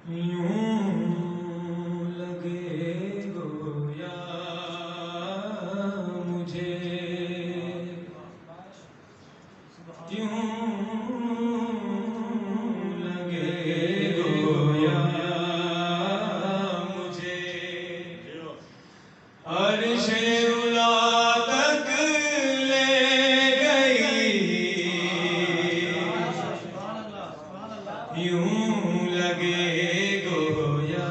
یوں لگے گویا مجھے یوں لگے گویا مجھے عرش اولی تک لے گئی یوں لگے گویا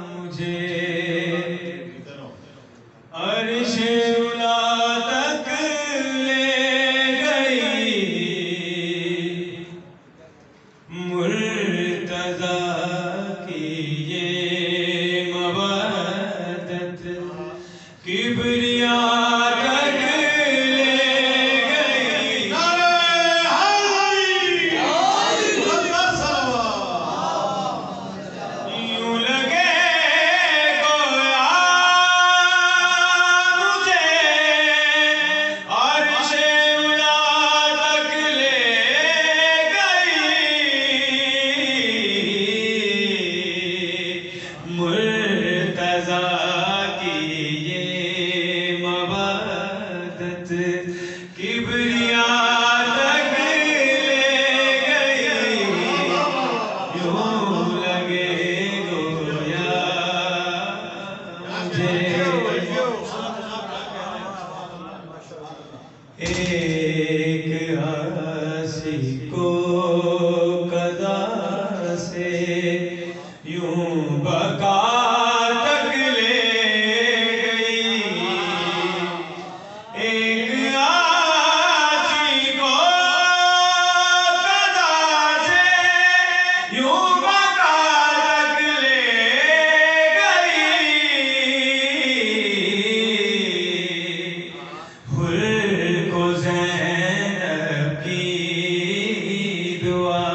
مجھے عرش اولی تک لے گئی مرتضیٰ کی یہ مودت کبریاء تک لے گئی یوں لگے گویا مجھے عرش اولی تک لے گئی مرتضیٰ کی یہ مودت کبریاء تک لے گئی یوں لگے گویا مجھے ایک عاشق کو قضا سے یوں بقا تک لے گئی ایک عاشق کو قضا سے یوں بقا تک لے گئی حر کو زینب کی دعا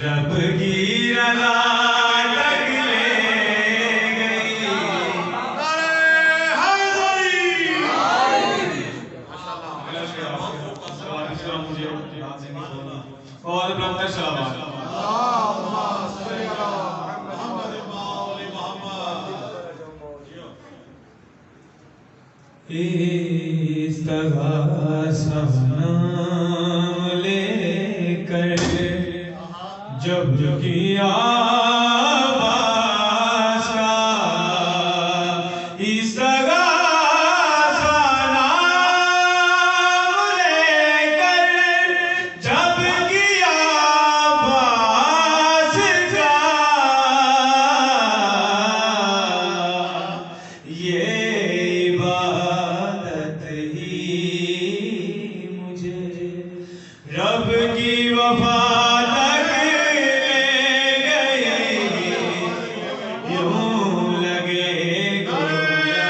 رب کی رضا تک لے گئی اور برابر سلام استغاثہ نام لے کر جب کیا عباس کا استغاثہ نام لے کر جب کیا عباس کا یہ عبادت ہی مجھے رب کی وفا تک لے گئی یوں لگے گویا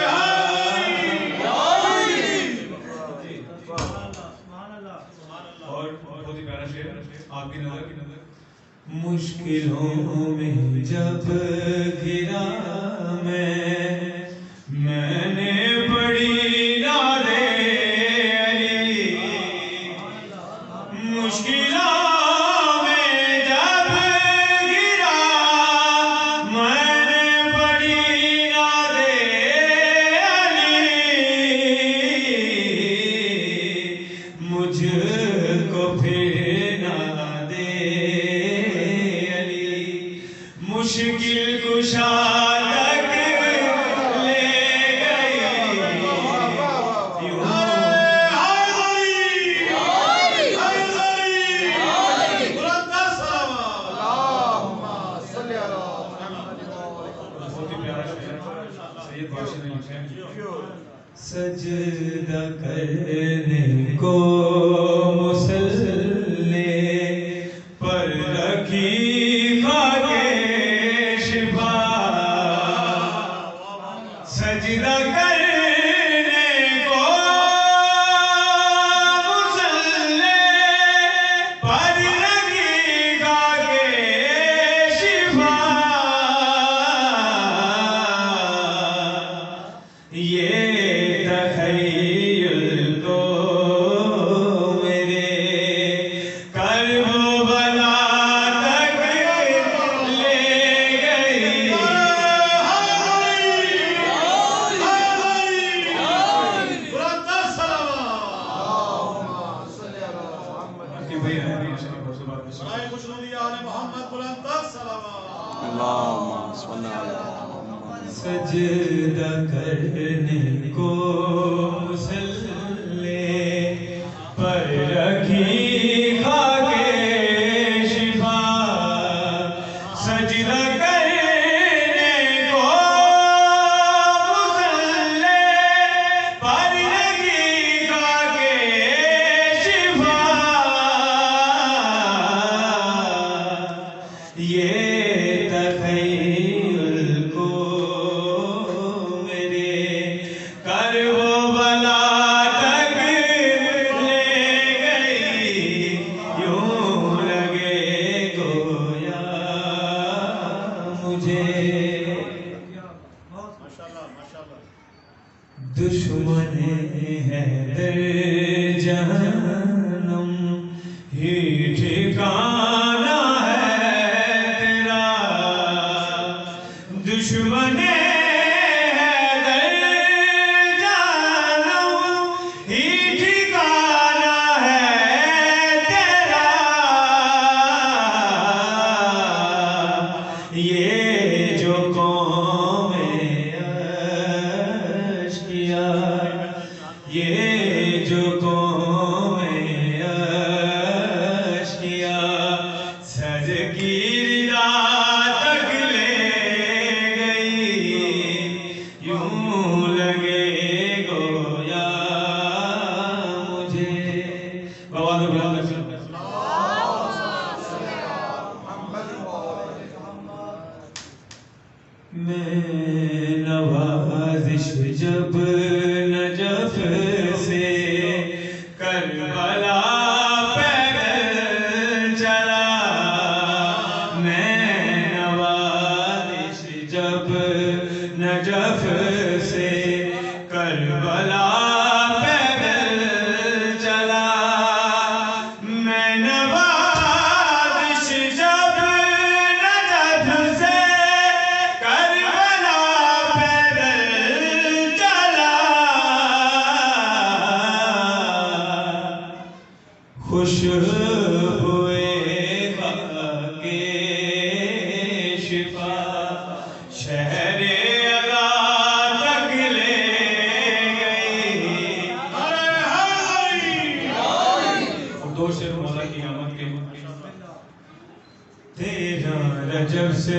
اور بہت ہی پیارا شعر آپ کی نظر مشکلوں میں جب گھرا میں نے پڑھی نادے علی مشکلوں میں جب گرا میں نے پڑھی نادے علی مجھ کو پھر نہ دے علی مشکل کشا تک لے گئی یوں سجدہ کرنے کو مصلی پر رکھی خاک شفا سجدہ کرنے کو مصلی پر رکھی خاک شفا یہ تخیل کو آئے خوشنودی آل محمد بلند تر سلامات اللہم صلی علی محمد سجدہ کرنے کو مسلے پر رکھی خاک شفا سجدہ کرنے کو مسلے پر رکھی خاک شفا یہ تخیل کو میرے کرب و بلا تک لے گئی یوں لگے گویا مجھے دشمن حیدر جہنم ہی ٹھکانہ ہے تیرا دشمن حیدر جہنم ہی ٹھکانہ ہے تیرا یہ جو قوم اشقیا یہ جو قوم اشقیا سج کی رات تک لے گئی یوں لگے گویا مجھے بوالو بلند میں نوازش جب نجف سے کربلا پیدل چلا میں نوازش جب نجف سے کربلا پیدل چلا میں نوازش جب نجف سے کربلا پیدل چلا خوش ہوئے خاک شفا شہر ادا تک لے گئی اور دو شعر مولا کی آمد کے تیرا رجب سے